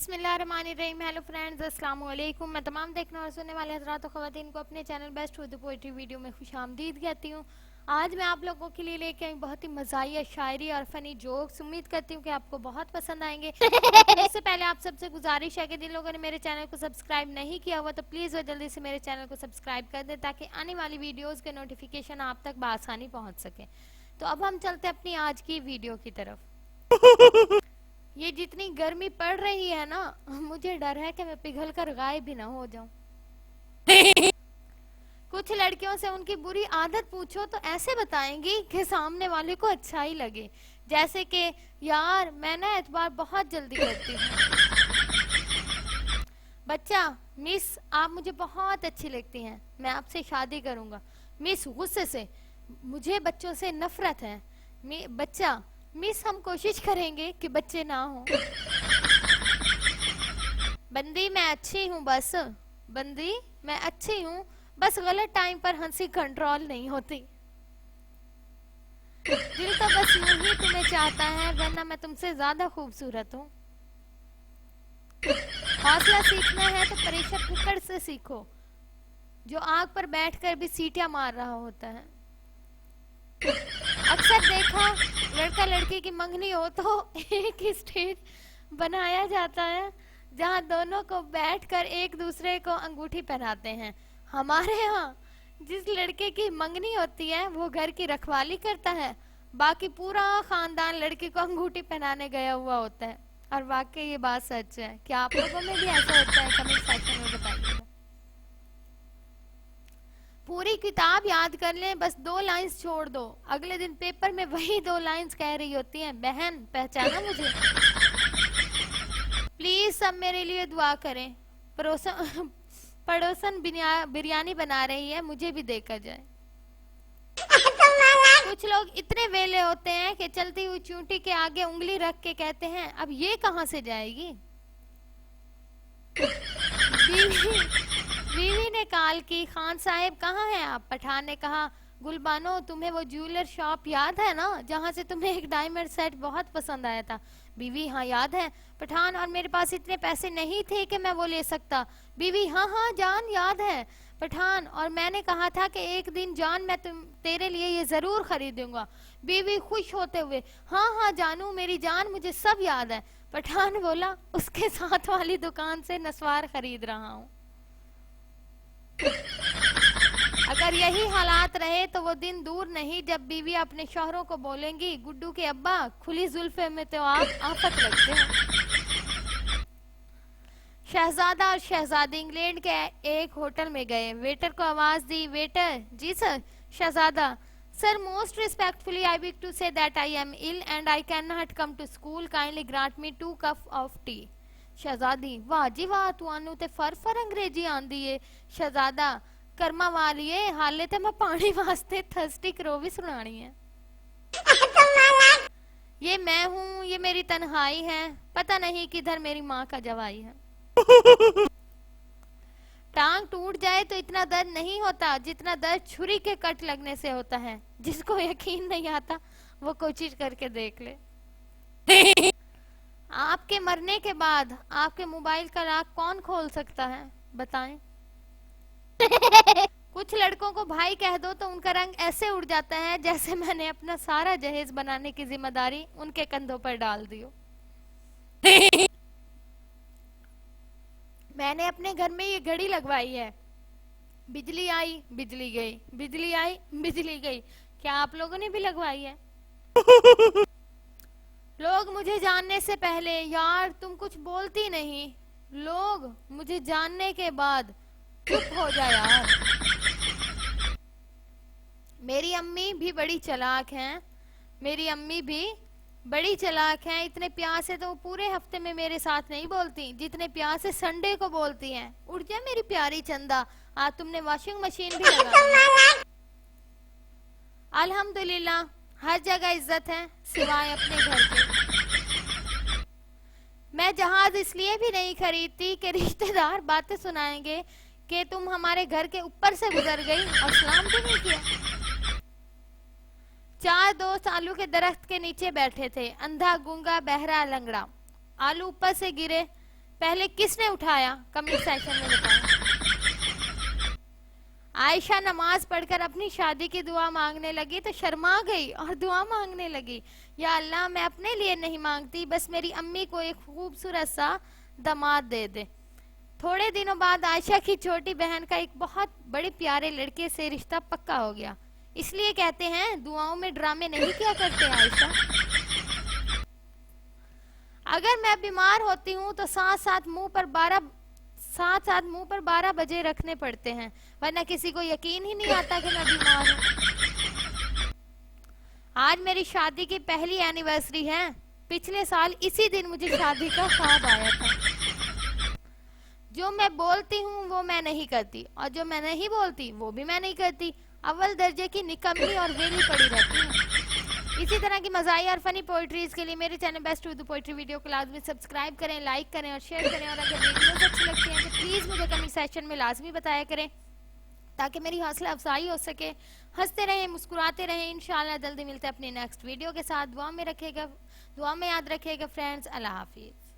बिस्मिल्लाहिर्रहमानिर्रहीम। Hello friends, अस्सलाम वालेकुम। मैं तमाम देखने और सुनने वाले हज़रात और ख़वातीन को अपने channel best Urdu poetry video में खुशामदीद कहती हूँ। आज मैं आप लोगों के लिए लेके आई बहुत ही मज़ाहिया शायरी और फ़नी जोक्स। उम्मीद करती हूँ कि आपको बहुत पसंद आएंगे। इससे पहले आप सबसे गुजारिश है कि जिन लोगों ने मेरे चैनल को सब्सक्राइब नहीं किया हुआ तो प्लीज़ वो जल्दी से मेरे चैनल को सब्सक्राइब कर दें ताकि आने वाली वीडियोज़ के नोटिफिकेशन आप तक बआसानी पहुँच सके। तो अब हम चलते अपनी आज की वीडियो की तरफ। ये जितनी गर्मी पड़ रही है ना, मुझे डर है कि मैं पिघल कर गायब भी ना हो जाऊं। कुछ लड़कियों से उनकी बुरी आदत पूछो तो ऐसे बताएंगी कि सामने वाले को अच्छा ही लगे, जैसे कि यार मैं ना एतबार बहुत जल्दी करती हूँ। बच्चा, मिस आप मुझे बहुत अच्छी लगती हैं, मैं आपसे शादी करूंगा। मिस गुस्से से, मुझे बच्चों से नफरत है। बच्चा, मिस हम कोशिश करेंगे कि बच्चे ना हो। बंदी, मैं अच्छी हूँ बस। बंदी, मैं अच्छी हूँ बस गलत टाइम पर हंसी कंट्रोल नहीं होती। दिल तो बस यूं ही तुम्हें चाहता है, वरना मैं तुमसे ज्यादा खूबसूरत हूँ। हौसला सीखना है तो प्रेशर कुकर से सीखो, जो आग पर बैठकर भी सीटियां मार रहा होता है। अक्सर देखा, लड़का लड़की की मंगनी हो तो एक स्टेज बनाया जाता है जहां दोनों को बैठकर एक दूसरे को अंगूठी पहनाते हैं। हमारे यहाँ जिस लड़के की मंगनी होती है वो घर की रखवाली करता है, बाकी पूरा खानदान लड़की को अंगूठी पहनाने गया हुआ होता है। और वाकई ये बात सच है। क्या आप लोगों में भी ऐसा होता है? कमेंट सेक्शन में बताइए। पूरी किताब याद कर लें, बस 2 लाइंस छोड़ दो, अगले दिन पेपर में वही 2 लाइंस कह रही होती हैं। बहन, पहचाना मुझे? प्लीज सब मेरे लिए दुआ करें। पड़ोसन बिरयानी बना रही है, मुझे भी देकर जाए। कुछ लोग इतने वेले होते हैं कि चलती हुई चूंटी के आगे उंगली रख के कहते हैं अब ये कहां से जाएगी। बीवी ने कॉल की, खान साहब कहाँ हैं आप? पठान ने कहा, गुलबानो तुम्हें वो ज्वेलर शॉप याद है ना जहाँ से तुम्हें एक डायमंड सेट बहुत पसंद आया था? बीवी, हाँ याद है। पठान, और मेरे पास इतने पैसे नहीं थे कि मैं वो ले सकता। बीवी, हाँ हाँ जान याद है। पठान, और मैंने कहा था कि एक दिन जान मैं तेरे लिए ये जरूर खरीदूंगा। बीवी खुश होते हुए, हाँ हाँ जानू मेरी जान, मुझे सब याद है। पठान बोला, उसके साथ वाली दुकान से नस्वार खरीद रहा हूँ। अगर यही हालात रहे तो वो दिन दूर नहीं जब बीवी अपने शौहरों को बोलेंगी, गुड्डू के अब्बा खुली जुल्फे में तो आप आफत लगते हैं। शहजादा और शहजादी इंग्लैंड के एक होटल में गए। वेटर को आवाज दी, वेटर, जी सर। शहजादा, sir most respectfully I wish to say that I am ill and I can not come to school, kindly grant me 2 cup of tea. शहजादी, वाह जी वाह, तुआनू ते फर अंग्रेजी आंदी है। शहजादा, कर्मा वालिए, हाले ते मैं पानी वास्ते थर्स्टी क्रो भी सुनानी है। ये मैं हूँ, ये मेरी तन्हाई है, पता नहीं किधर मेरी माँ का जवाई है। टांग टूट जाए तो इतना दर्द नहीं होता जितना दर्द छुरी के कट लगने से होता है। जिसको यकीन नहीं आता वो कोशिश करके देख ले। आपके मरने के बाद आपके मोबाइल का लॉक कौन खोल सकता है, बताएं? कुछ लड़कों को भाई कह दो तो उनका रंग ऐसे उड़ जाता है जैसे मैंने अपना सारा जहेज बनाने की जिम्मेदारी उनके कंधों पर डाल दी हो। मैंने अपने घर में ये घड़ी लगवाई है, बिजली आई बिजली गई, बिजली आई बिजली गई। क्या आप लोगों ने भी लगवाई है? लोग मुझे जानने से पहले, यार तुम कुछ बोलती नहीं, लोग मुझे जानने के बाद चुप हो जा यार। मेरी अम्मी भी बड़ी चालाक हैं, मेरी अम्मी भी बड़ी चालाक हैं। इतने प्यार से तो पूरे हफ्ते में मेरे साथ नहीं बोलती जितने प्यार से संडे को बोलती हैं। उठ जा मेरी प्यारी चंदा, आज तुमने वॉशिंग मशीन भी लगाई। अल्हम्दुलिल्लाह हर जगह इज्जत है सिवाय अपने घर के। मैं जहाज इसलिए भी नहीं खरीदती कि रिश्तेदार बातें सुनाएंगे कि तुम हमारे घर के ऊपर से गुजर गई और सलाम भी नहीं किया। 4 दोस्त आलू के दरख्त के नीचे बैठे थे, अंधा, गूंगा, बहरा, लंगड़ा। आलू ऊपर से गिरे, पहले किसने उठाया? कमेंट सेक्शन में बताएं। आयशा नमाज पढ़कर अपनी शादी की दुआ मांगने लगी तो शर्मा गई और दुआ मांगने लगी, या अल्लाह मैं अपने लिए नहीं मांगती, बस मेरी अम्मी को एक खूबसूरत सा दामाद दे दे। थोड़े दिनों बाद आयशा की छोटी बहन का एक बहुत बड़े प्यारे लड़के से रिश्ता पक्का हो गया। इसलिए कहते हैं दुआओं में ड्रामे नहीं किया करते आयशा। अगर मैं बीमार होती हूँ तो साथ साथ मुंह पर 12 बजे रखने पड़ते हैं, वरना किसी को यकीन ही नहीं आता कि मैं बीमार हूँ। आज मेरी शादी की पहली एनिवर्सरी है। पिछले साल इसी दिन मुझे शादी का ख्वाब आया था। जो मैं बोलती हूँ वो मैं नहीं करती, और जो मैं नहीं बोलती वो भी मैं नहीं करती। अव्वल दर्जे की निकम्मी और वेली पड़ी रहती हूँ। इसी तरह की मज़ाही और फनी पोइट्रीज के लिए मेरे channel best Urdu poetry video को लाजमी सब्सक्राइब करें, लाइक करें और शेयर करें। और अगर वीडियोस अच्छी लगती हैं तो प्लीज़ मुझे कमेंट सेक्शन में लाजमी बताया करें, ताकि मेरी हौसला अफजाई हो सके। हंसते रहें, मुस्कुराते रहें। इंशाल्लाह जल्दी मिलते हैं अपने नेक्स्ट वीडियो के साथ। दुआ में याद रखिएगा फ्रेंड्स। अल्लाह हाफिज़।